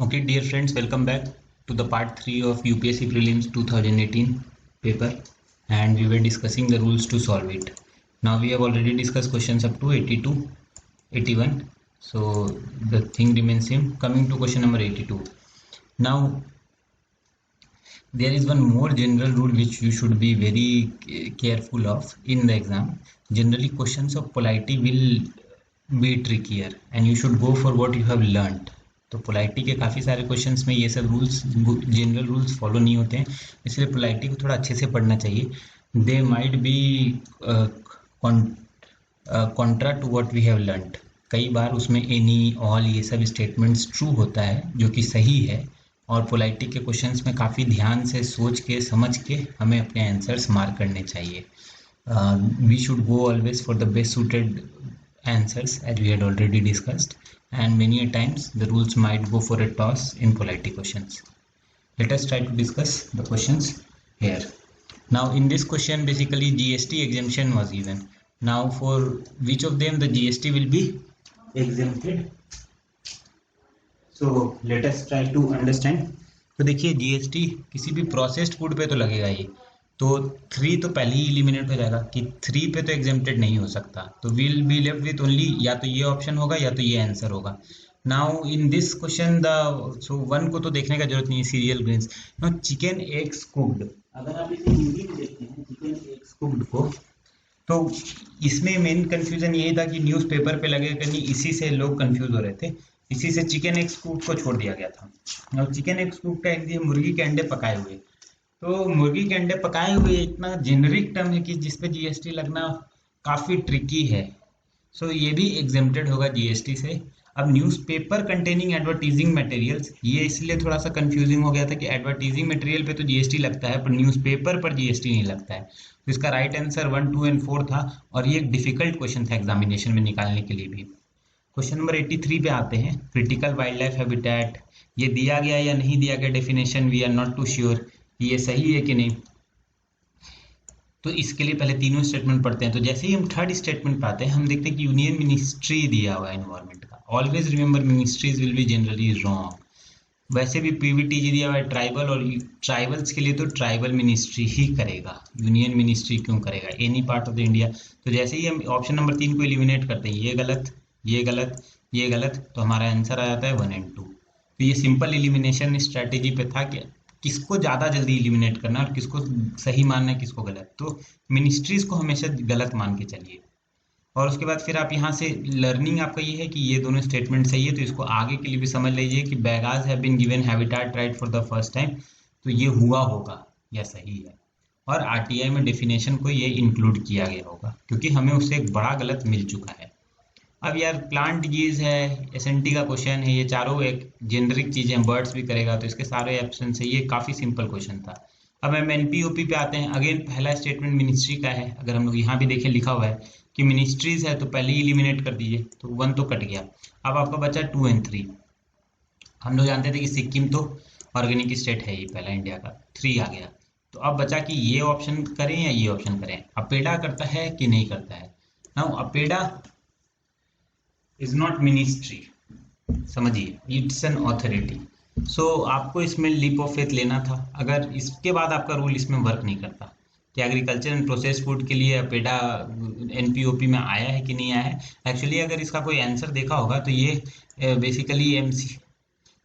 Okay, dear friends, welcome back to the part 3 of UPSC Prelims 2018 paper, and we were discussing the rules to solve it. Now we have already discussed questions up to 82, 81, so the thing remains same. Coming to question number 82. Now there is one more general rule which you should be very careful of in the exam. Generally questions of polity will be trickier and you should go for what you have learnt. तो polity के काफ़ी सारे questions में ये सब rules general rules follow नहीं होते हैं, इसलिए पोलाइटी को थोड़ा अच्छे से पढ़ना चाहिए. They might be contra to what we have learned. कई बार उसमें एनी ऑल ये सब स्टेटमेंट्स ट्रू होता है जो कि सही है, और पोलाइटी के क्वेश्चंस में काफ़ी ध्यान से सोच के समझ के हमें अपने आंसर्स मार्क करने चाहिए. We should go always for the best suited answers as we had already discussed, and many a times the rules might go for a toss in polity questions. Let us try to discuss the questions here. Now in this question basically GST exemption was given. Now for which of them the GST will be exempted, so let us try to understand. तो देखिए GST किसी भी processed food पे तो लगेगा ही, तो 3 तो पहले ही इलिमिनेट हो जाएगा कि 3 पे तो एग्जेम्प्टेड नहीं हो सकता, तो will be left with only या तो ये ऑप्शन होगा या तो ये आंसर होगा. Now in this question the so 1 को तो देखने का जरूरत नहीं है, cereal grains. No chicken eggs cooked, अगर आप इसे हिंदी में देखते हैं चिकन एग्स कुक्ड को, तो इसमें मेन कंफ्यूजन यही था कि न्यूज़पेपर पे लगेगा कि नहीं, इसी से लोग कंफ्यूज हो रहे थे, इसी से चिकन एग्स कुक्ड को छोड़ दिया गया था. और चिकन एग्स कुक्ड का एक मुर्गी के अंडे पकाए हुए, तो मुर्गी के अंडे पकाए हुए इतना जेनरिक टर्म है कि जिसपे जीएसटी लगना काफ़ी ट्रिकी है. सो ये भी एग्जेम्प्टेड होगा जीएसटी से. अब न्यूज़पेपर कंटेनिंग एडवर्टीजिंग मटेरियल्स, ये इसलिए थोड़ा सा कंफ्यूजिंग हो गया था कि एडवर्टीजिंग मटेरियल पे तो जीएसटी लगता है पर न्यूज़पेपर पर जीएसटी नहीं लगता है. तो इसका राइट आंसर 1, 2 एंड 4 था, और ये एक डिफिकल्ट क्वेश्चन था एग्जामिनेशन में निकालने के लिए भी. क्वेश्चन नंबर 83 पे आते हैं. क्रिटिकल वाइल्ड लाइफ हैबिटेट, ये दिया गया या नहीं दिया गया definition, we are not too sure ये सही है कि नहीं. तो इसके लिए पहले तीनों स्टेटमेंट पढ़ते हैं. तो जैसे ही हम थर्ड स्टेटमेंट पे आते हैं, हम देखते हैं कि यूनियन मिनिस्ट्री दिया हुआ है एनवायरमेंट का. Always remember ministries will be generally wrong. वैसे भी पीवीटीजी दिया हुआ है ट्राइबल, और ट्राइबल्स के लिए तो ट्राइबल मिनिस्ट्री ही करेगा, यूनियन मिनिस्ट्री क्यों करेगा, any part of the India. तो जैसे ही हम ऑप्शन नंबर 3 को एलिमिनेट करते हैं, ये गलत, ये गलत, ये गलत, तो हमारा आंसर आ जाता है 1 एंड 2. तो ये सिंपल एलिमिनेशन स्ट्रैटेजी पे था कि किसको ज़्यादा जल्दी एलिमिनेट करना और किसको सही मानना है किसको गलत. तो मिनिस्ट्रीज को हमेशा गलत मान के चलिए. और उसके बाद फिर आप यहाँ से लर्निंग आपका ये है कि ये दोनों स्टेटमेंट सही है, तो इसको आगे के लिए भी समझ लीजिए कि Baigas have been given habitat right for the first time, तो ये हुआ होगा या सही है. और आरटीआई में डेफिनेशन को ये इंक्लूड किया गया होगा क्योंकि हमें उससे एक बड़ा गलत मिल चुका है. अब यार प्लांट डिजीज है, एसएनटी का क्वेश्चन है, ये चारों एक जेनरिक चीज़ है, बर्ड्स भी करेगा, तो इसके सारे ऑप्शन है. ये काफ़ी सिंपल क्वेश्चन था. अब हम एनपीओपी पे आते हैं. अगेन पहला स्टेटमेंट मिनिस्ट्री का है. अगर हम लोग यहाँ भी देखें लिखा हुआ है कि मिनिस्ट्रीज है, तो पहले ही इलिमिनेट कर दीजिए, तो 1 तो कट गया. अब आपका बचा 2 एंड 3. हम लोग जानते थे कि सिक्किम तो ऑर्गेनिक स्टेट है ही पहला इंडिया का, 3 आ गया. तो अब बचा कि ये ऑप्शन करें या ये ऑप्शन करें. अपेडा करता है कि नहीं करता है. Now APEDA is not ministry, समझिए, इट्स एन ऑथोरिटी. सो आपको इसमें लीप ऑफ फेथ लेना था. अगर इसके बाद आपका रूल इसमें वर्क नहीं करता कि एग्रीकल्चर एंड प्रोसेस फूड के लिए अपेडा एनपीओपी में आया है कि नहीं आया है. एक्चुअली अगर इसका कोई आंसर देखा होगा तो ये basically MC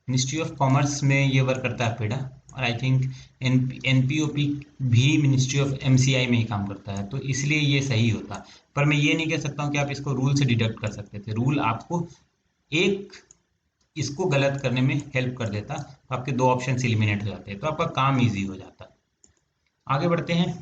ministry of commerce में ये वर्क करता है अपेडा, और आई थिंक एनपीओपी भी मिनिस्ट्री ऑफ एमसीआई में ही काम करता है, तो इसलिए ये सही होता. पर मैं ये नहीं कह सकता हूँ कि आप इसको रूल से डिडक्ट कर सकते थे. रूल आपको एक इसको गलत करने में हेल्प कर देता, तो आपके 2 ऑप्शन एलिमिनेट हो जाते, तो आपका काम इजी हो जाता. आगे बढ़ते हैं.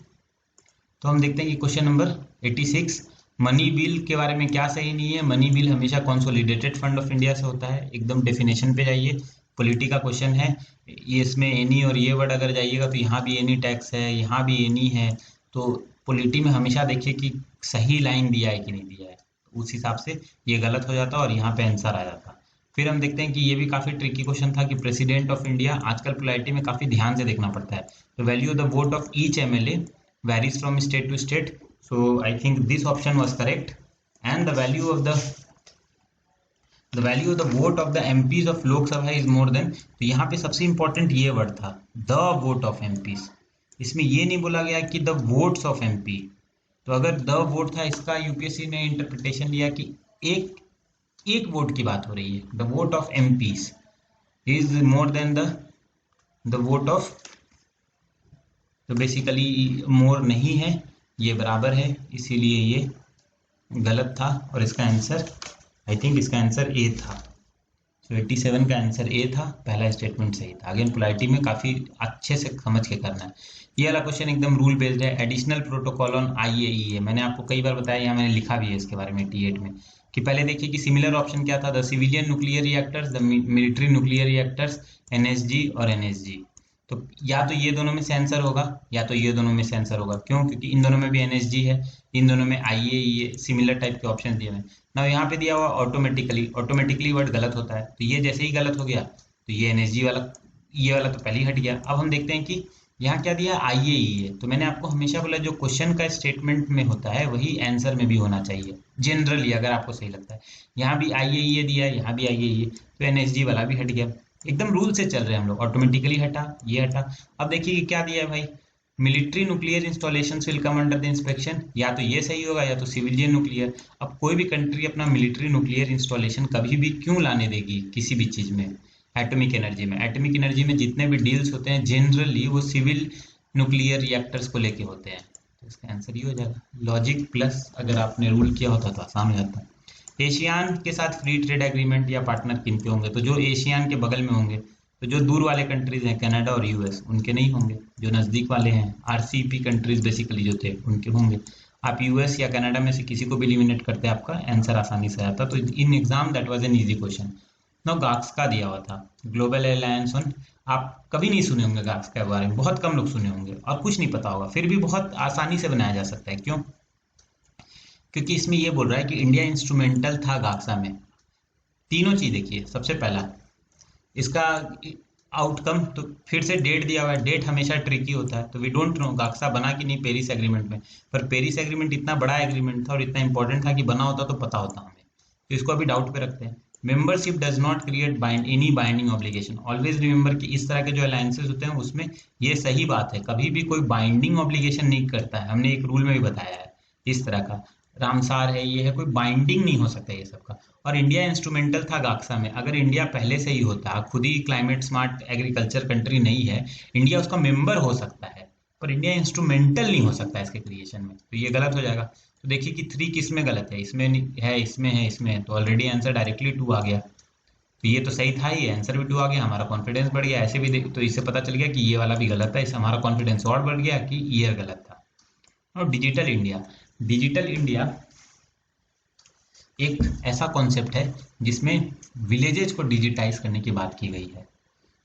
तो हम देखते हैं कि क्वेश्चन नंबर 86, मनी बिल के बारे में क्या सही नहीं है. मनी बिल हमेशा कंसोलिडेटेड फंड ऑफ इंडिया से होता है. एकदम डेफिनेशन पे जाइए. पॉलिटी का क्वेश्चन है, ये इसमें एनी और ये वर्ड अगर जाइएगा तो यहाँ भी एनी टैक्स है, यहाँ भी एनी है. तो पॉलिटी में हमेशा देखिए कि सही लाइन दिया है कि नहीं दिया है, उस हिसाब से ये गलत हो जाता और यहाँ पे आंसर आ जाता. फिर हम देखते हैं कि ये भी काफ़ी ट्रिकी क्वेश्चन था कि प्रेसिडेंट ऑफ इंडिया, आजकल पॉलिटी में काफ़ी ध्यान से देखना पड़ता है. तो value of the vote of each MLA varies from state to state, so I think this option was correct. And the value of the the value of the vote of the MPs of Lok Sabha is more than, तो यहाँ पे सबसे important ये word था, the vote of MPs. इसमें ये नहीं बोला गया कि द वोट्स ऑफ एमपी। तो अगर द वोट था, इसका यूपीएससी ने इंटरप्रिटेशन लिया कि एक एक वोट की बात हो रही है, the vote of MPs is more than the vote of, तो बेसिकली मोर नहीं है, ये बराबर है, इसीलिए ये गलत था और इसका आंसर, आई थिंक इसका आंसर ए था। तो 87 का आंसर ए था, पहला स्टेटमेंट सही था। अगेन पोलारिटी में काफ़ी अच्छे से समझ के करना है। ये वाला क्वेश्चन एकदम रूल बेस्ड है। एडिशनल प्रोटोकॉल ऑन आईएईए, मैंने आपको कई बार बताया, यहाँ मैंने लिखा भी है इसके बारे में T8 में, कि पहले देखिए कि सिमिलर ऑप्शन क्या था, the civilian nuclear reactors, the military nuclear reactors, NSG और एनएसजी। तो या तो ये दोनों में से आंसर होगा या तो ये दोनों में से आंसर होगा। क्यों? क्योंकि इन दोनों में भी एनएसजी है, इन दोनों में आईएईए, सिमिलर टाइप के ऑप्शन दिए हुए। ना यहाँ पे दिया हुआ ऑटोमेटिकली, ऑटोमेटिकली वर्ड गलत होता है, तो ये जैसे ही गलत हो गया तो ये एनएसजी वाला, ये वाला तो पहले ही हट गया। अब हम देखते हैं कि यहाँ क्या दिया, आईएईए। तो मैंने आपको हमेशा बोला जो क्वेश्चन का स्टेटमेंट में होता है वही आंसर में भी होना चाहिए, जनरली अगर आपको सही लगता है। यहाँ भी आईएईए दिया है, यहाँ भी आईएईए, तो एनएसजी वाला भी हट गया। एकदम रूल से चल रहे हैं हम लोग, ऑटोमेटिकली हटा, ये हटा। अब देखिए कि क्या दिया है भाई, military nuclear installation will come under the inspection, या तो ये सही होगा या तो सिविलियन न्यूक्लियर। अब कोई भी कंट्री अपना मिलिट्री न्यूक्लियर इंस्टॉलेशन कभी भी क्यों लाने देगी किसी भी चीज में, एटॉमिक एनर्जी में। एटॉमिक एनर्जी में जितने भी डील्स होते हैं जनरली वो सिविल न्यूक्लियर रिएक्टर्स को लेके होते हैं, तो इसका आंसर ये हो जाएगा। लॉजिक प्लस अगर आपने रूल किया होता तो आसान हो जाता। एशियान के साथ फ्री ट्रेड एग्रीमेंट या पार्टनर किन के होंगे, तो जो एशियान के बगल में होंगे, तो जो दूर वाले कंट्रीज हैं कनाडा और यूएस, उनके नहीं होंगे। जो नज़दीक वाले हैं आरसीईपी कंट्रीज बेसिकली जो थे उनके होंगे। आप यूएस या कनाडा में से किसी को भी एलिमिनेट करते हैं, आपका आंसर आसानी से आता। तो in exam that was an easy question. No गाक्स का दिया हुआ था, ग्लोबल अलायंस ऑन, आप कभी नहीं सुने होंगे गाक्स के बारे में, बहुत कम लोग सुने होंगे और कुछ नहीं पता होगा, फिर भी बहुत आसानी से बनाया जा सकता है। क्यों? क्योंकि इसमें ये बोल रहा है कि इंडिया इंस्ट्रूमेंटल था गाक्सा में। तीनों चीज देखिए, सबसे पहला इसका आउटकम, तो फिर से डेट दिया हुआ है, डेट हमेशा ट्रिकी होता है, तो वी डोंट नो गाक्सा बना कि नहीं पेरिस एग्रीमेंट में। पर पेरिस एग्रीमेंट इतना बड़ा एग्रीमेंट था और इतना इंपॉर्टेंट था कि बना होता तो पता होता हमें, तो इसको अभी डाउट पे रखते हैं। Membership does not create any binding obligation, always remember कि इस तरह के जो अलायंसेज होते हैं उसमें ये सही बात है, कभी भी कोई बाइंडिंग ऑब्लिगेशन नहीं करता है, हमने एक रूल में भी बताया है इस तरह का। रामसार है, ये है, कोई बाइंडिंग नहीं हो सकता ये सबका। और इंडिया इंस्ट्रूमेंटल था गाक्सा में। अगर इंडिया पहले से ही होता, खुद ही क्लाइमेट स्मार्ट एग्रीकल्चर कंट्री नहीं है, इंडिया उसका मेंबर हो सकता है, पर इंडिया इंस्ट्रूमेंटल नहीं हो सकता इसके क्रिएशन में, तो ये गलत हो जाएगा। तो देखिए कि 3 किस में गलत है, इसमें है, इसमें है, इसमें है, तो ऑलरेडी आंसर डायरेक्टली 2 आ गया। तो ये तो सही था ही, आंसर भी 2 आ गया, हमारा कॉन्फिडेंस बढ़ गया। ऐसे भी तो इससे पता चल गया कि ये वाला भी गलत है, इससे हमारा कॉन्फिडेंस और बढ़ गया कि ईयर गलत था। और डिजिटल इंडिया, डिजिटल इंडिया एक ऐसा कॉन्सेप्ट है जिसमें विलेजेस को डिजिटाइज करने की बात की गई है।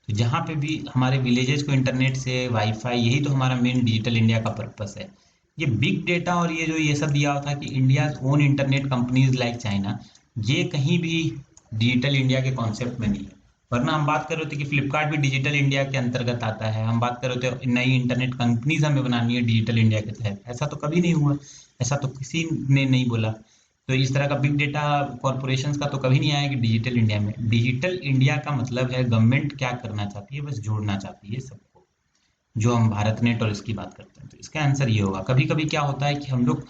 तो जहाँ पे भी हमारे विलेजेस को इंटरनेट से, वाईफाई, यही तो हमारा मेन डिजिटल इंडिया का पर्पस है। ये बिग डेटा और ये जो ये सब दिया हुआ था कि India own internet companies like China, ये कहीं भी डिजिटल इंडिया के कॉन्सेप्ट में नहीं है। वरना हम बात कर रहे थे कि फ्लिपकार्ट भी डिजिटल इंडिया के अंतर्गत आता है, हम बात कर रहे थे नई इंटरनेट कंपनीज हमें बनानी है डिजिटल इंडिया के तहत, ऐसा तो कभी नहीं हुआ, ऐसा तो किसी ने नहीं बोला। तो इस तरह का बिग डेटा कॉरपोरेशंस का तो कभी नहीं आया कि डिजिटल इंडिया में। डिजिटल इंडिया का मतलब है गवर्नमेंट क्या करना चाहती है, बस जोड़ना चाहती है सबको, जो हम भारत नेट और इसकी बात करते हैं। तो इसका आंसर ये होगा। कभी कभी क्या होता है कि हम लोग,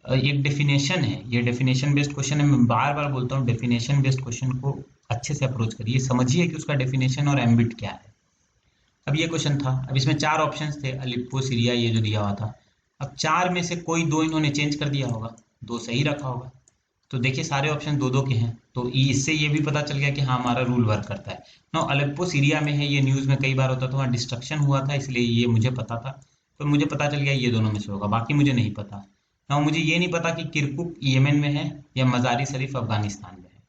एक डेफिनेशन है, ये डेफिनेशन बेस्ड क्वेश्चन है, मैं बार बार बोलता हूँ डेफिनेशन बेस्ड क्वेश्चन को अच्छे से अप्रोच करिए, समझिए कि उसका डेफिनेशन और एम्बिट क्या है। अब ये क्वेश्चन था, अब इसमें 4 ऑप्शन थे, अलिप्पो, सीरिया, ये जो दिया हुआ था। अब 4 में से कोई 2 इन्होंने चेंज कर दिया होगा, 2 सही रखा होगा। तो देखिए सारे ऑप्शन 2-2 के हैं, तो इससे ये भी पता चल गया कि हाँ हमारा रूल वर्क करता है। ना अलेप्पो सीरिया में है, ये न्यूज़ में कई बार होता था, वहाँ डिस्ट्रक्शन हुआ था, इसलिए ये मुझे पता था, तो मुझे पता चल गया ये दोनों में से होगा, बाकी मुझे नहीं पता। ना मुझे ये नहीं पता कि किरकुक यमन में है या मज़ारी शरीफ अफगानिस्तान में है,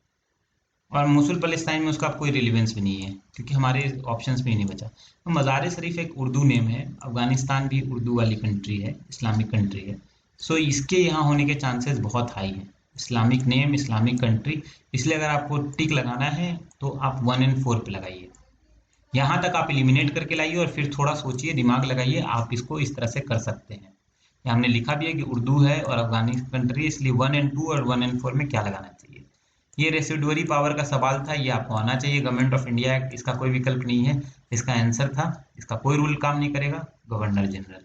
और मोसुल पैलेस्टाइन में उसका कोई रिलेवेंस भी नहीं है क्योंकि हमारे ऑप्शंस में ही नहीं बचा। तो मज़ार शरीफ एक उर्दू नेम है, अफगानिस्तान भी उर्दू वाली कंट्री है, इस्लामिक कंट्री है, सो इसके यहाँ होने के चांसेस बहुत हाई हैं। इस्लामिक नेम, इस्लामिक कंट्री, इसलिए अगर आपको टिक लगाना है तो आप 1 और 4 पे लगाइए। यहाँ तक आप एलिमिनेट करके लाइए और फिर थोड़ा सोचिए, दिमाग लगाइए, आप इसको इस तरह से कर सकते हैं। ये हमने लिखा भी है कि उर्दू है और अफगानी कंट्री, इसलिए 1 और 2 और 1 और 4 में क्या लगाना चाहिए। ये रेसिडुअरी पावर का सवाल था, ये आपको आना चाहिए। गवर्नमेंट ऑफ इंडिया एक्ट, इसका कोई विकल्प नहीं है, इसका आंसर था, इसका कोई रूल काम नहीं करेगा, गवर्नर जनरल।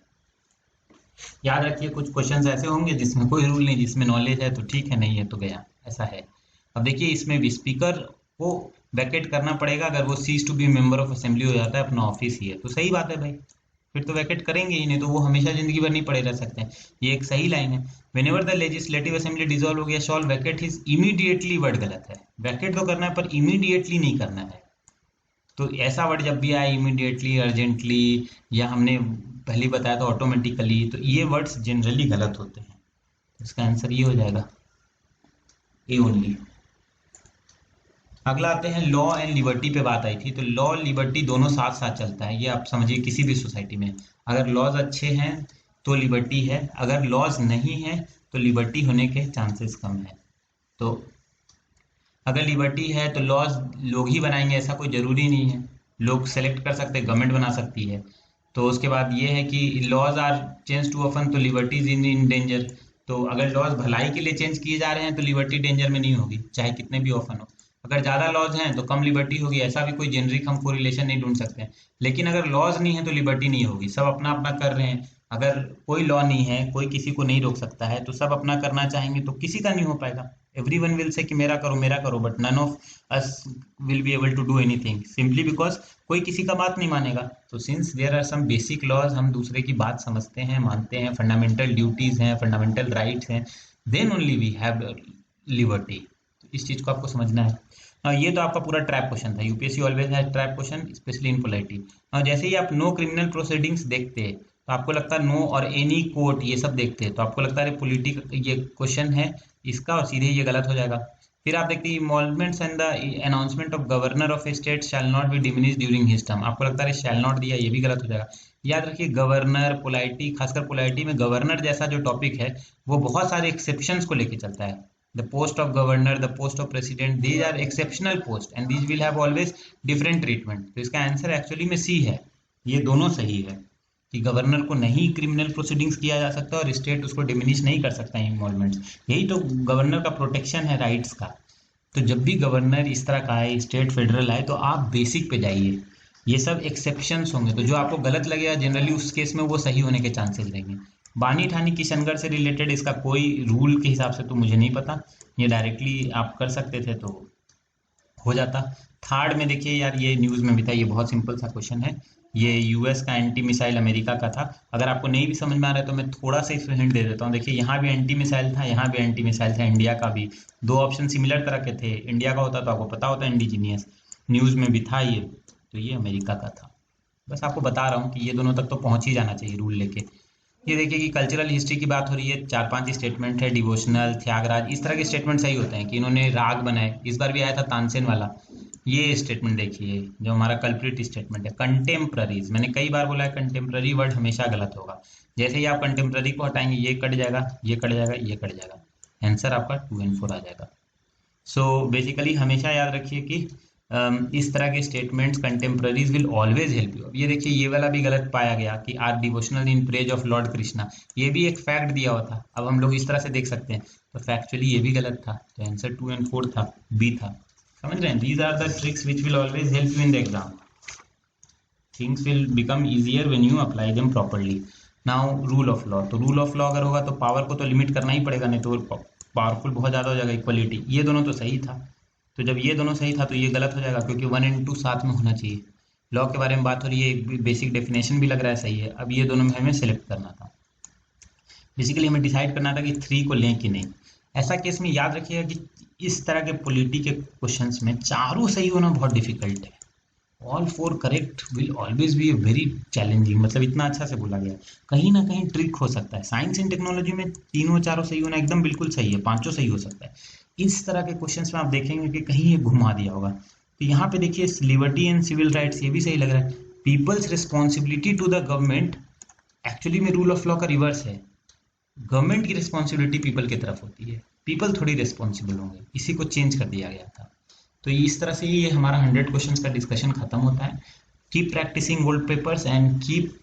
याद रखिए कुछ क्वेश्चंस ऐसे होंगे जिसमें कोई रूल नहीं, जिसमें नॉलेज है तो ठीक है, नहीं है तो गया, ऐसा है। अब देखिए इसमें भी स्पीकर को वैकेट करना पड़ेगा अगर वो ceases to be member of assembly हो जाता है, अपना ऑफिस ही है तो सही बात है भाई, फिर तो वैकेट करेंगे ही, नहीं तो वो हमेशा जिंदगी भर नहीं पड़े रह सकते हैं। ये एक सही लाइन है। Whenever the legislative assembly dissolve हो गया शॉल वैकेट हिज इमीडिएटली, वर्ड गलत है, वैकेट तो करना है पर इमीडिएटली नहीं करना है। तो ऐसा वर्ड जब भी आए, इमीडिएटली, अर्जेंटली, या हमने पहले बताया था ऑटोमेटिकली, तो ये वर्ड्स जनरली गलत होते हैं। इसका आंसर ये हो जाएगा, ए ओनली। अगला आते हैं लॉ एंड लिबर्टी पे बात आई थी, तो लॉ लिबर्टी दोनों साथ साथ चलता है, ये आप समझिए किसी भी सोसाइटी में अगर लॉज अच्छे हैं तो लिबर्टी है, अगर लॉज नहीं है तो लिबर्टी होने के चांसेस कम है। तो अगर लिबर्टी है तो लॉज लोग ही बनाएंगे, ऐसा कोई जरूरी नहीं है, लोग सेलेक्ट कर सकते हैं, गवर्नमेंट बना सकती है। तो उसके बाद ये है कि laws are change too often, तो लिबर्टीज इन डेंजर। तो अगर लॉज भलाई के लिए चेंज किए जा रहे हैं तो लिबर्टी डेंजर में नहीं होगी, चाहे कितने भी ऑफन हो। अगर ज़्यादा लॉज हैं तो कम लिबर्टी होगी, ऐसा भी कोई जेनरिक हम कोरिलेशन नहीं ढूंढ सकते हैं। लेकिन अगर लॉज नहीं है तो लिबर्टी नहीं होगी, सब अपना अपना कर रहे हैं। अगर कोई लॉ नहीं है, कोई किसी को नहीं रोक सकता है, तो सब अपना करना चाहेंगे तो किसी का नहीं हो पाएगा। एवरीवन विल से कि मेरा करो, but none of us will be able to do anything, simply because कोई किसी का बात नहीं मानेगा। तो since there are some basic laws, हम दूसरे की बात समझते हैं, मानते हैं, फंडामेंटल ड्यूटीज हैं, फंडामेंटल राइट्स हैं, then only we have liberty. तो इस चीज को आपको समझना है। ये तो आपका पूरा ट्रैप क्वेश्चन था, यूपीएससी ऑलवेज है trap question, specially in polity. जैसे ही आप नो क्रिमिनल प्रोसीडिंग्स देखते हैं तो आपको लगता है नो और एनी कोर्ट ये सब देखते हैं तो आपको लगता है पॉलिटिकल ये क्वेश्चन है इसका, और सीधे ये गलत हो जाएगा। फिर आप देखते हैं involvements and the announcement of governor of A state shall not be diminish during his term, आपको लगता है शैल नॉट दिया, ये भी गलत हो जाएगा। याद रखिए गवर्नर, पोलाइटी, खासकर पोलाइटी में गवर्नर जैसा जो टॉपिक है वो बहुत सारे एक्सेप्शंस को लेके चलता है। The post of governor, the post of president, these are exceptional post and these will have always different treatment। तो इसका आंसर एक्चुअली में सी है, ये दोनों सही है कि गवर्नर को नहीं क्रिमिनल प्रोसीडिंग्स किया जा सकता और स्टेट उसको डिमिनिश नहीं कर सकता इन्वॉल्वमेंट्स, यही तो गवर्नर का प्रोटेक्शन है राइट्स का। तो जब भी गवर्नर इस तरह का है, स्टेट फेडरल आए, तो आप बेसिक पे जाइए, ये सब एक्सेप्शंस होंगे, तो जो आपको गलत लगेगा जनरली उस केस में वो सही होने के चांसेस रहेंगे। बानी ठानी किशनगढ़ से रिलेटेड इसका कोई रूल के हिसाब से तो मुझे नहीं पता, ये डायरेक्टली आप कर सकते थे तो हो जाता। थर्ड में देखिए यार, ये न्यूज़ में भी था, ये बहुत सिंपल सा क्वेश्चन है, ये यूएस का एंटी मिसाइल अमेरिका का था। अगर आपको नहीं भी समझ में आ रहा है तो मैं थोड़ा सा इसमें हिंट दे देता हूँ। देखिए यहाँ भी एंटी मिसाइल था, यहाँ भी एंटी मिसाइल था, इंडिया का भी। दो ऑप्शन सिमिलर तरह के थे, इंडिया का होता तो आपको पता होता इंडिजीनियस, न्यूज़ में भी था ये, तो ये अमेरिका का था। बस आपको बता रहा हूँ कि ये दोनों तक तो पहुँच ही जाना चाहिए रूल लेके। ये देखिए कि कल्चरल हिस्ट्री की बात हो रही है, 4-5 स्टेटमेंट है, डिवोशनल, त्यागराज, इस तरह के स्टेटमेंट सही होते हैं कि इन्होंने राग बनाए। इस बार भी आया था तानसेन वाला, ये स्टेटमेंट देखिए जो हमारा कल्प्रिट स्टेटमेंट है। कंटेम्प्ररीज, मैंने कई बार बोला है कंटेम्प्ररी वर्ड हमेशा गलत होगा, जैसे ही आप कंटेम्प्ररी को हटाएंगे ये कट जाएगा, ये कट जाएगा, ये कट जाएगा, आंसर आपका 2 and 4 आ जाएगा। सो बेसिकली हमेशा याद रखिए कि इस तरह के statements contemporaries will always help you. अब ये देखिए ये वाला भी गलत पाया गया कि are devotional in praise of lord Krishna, ये भी एक फैक्ट दिया हुआ था, अब हम लोग इस तरह से देख सकते हैं, तो फैक्चुअली ये भी गलत था, तो आंसर 2 and 4 था, बी था। समझ रहे हैं, these are the tricks which will always help you in the exam, things will become easier when you apply them properly. Now rule of law, तो रूल ऑफ लॉ अगर होगा तो power को तो लिमिट करना ही पड़ेगा, नहीं तो पावरफुल बहुत ज़्यादा हो जाएगा। इक्वलिटी, ये दोनों तो सही था, तो जब ये दोनों सही था तो ये गलत हो जाएगा, क्योंकि 1 and 2 साथ में होना चाहिए। लॉ के बारे में बात हो रही है, बेसिक डेफिनेशन भी लग रहा है सही है, अब ये दोनों में हमें सेलेक्ट करना था। बेसिकली हमें डिसाइड करना था कि 3 को लें कि नहीं। ऐसा केस में याद रखिएगा कि इस तरह के पॉलिटी के क्वेश्चंस में चारों सही होना बहुत डिफिकल्ट है। All 4 correct will always be a very challenging, मतलब इतना अच्छा से बोला गया, कहीं ना कहीं ट्रिक हो सकता है। साइंस एंड टेक्नोलॉजी में 3-4 सही होना एकदम बिल्कुल सही है, 5 सही हो सकता है। इस तरह के क्वेश्चंस में आप देखेंगे कि कहीं ये घुमा दिया होगा। तो यहाँ पे देखिए लिबर्टी एंड सिविल राइट्स, ये भी सही लग रहा है। People's responsibility to the government, actually में रूल ऑफ लॉ का रिवर्स है, गवर्नमेंट की रिस्पॉन्सिबिलिटी पीपल की तरफ होती है, पीपल थोड़ी रिस्पॉन्सिबल होंगे, इसी को चेंज कर दिया गया था। तो इस तरह से ये हमारा 100 क्वेश्चंस का डिस्कशन खत्म होता है। Keep practising old papers and keep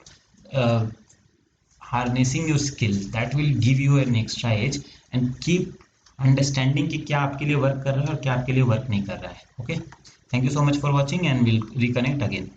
harnessing your skills that will give you an extra edge, and keep understanding कि क्या आपके लिए वर्क कर रहा है और क्या आपके लिए वर्क नहीं कर रहा है। Okay, thank you so much for watching and will reconnect again.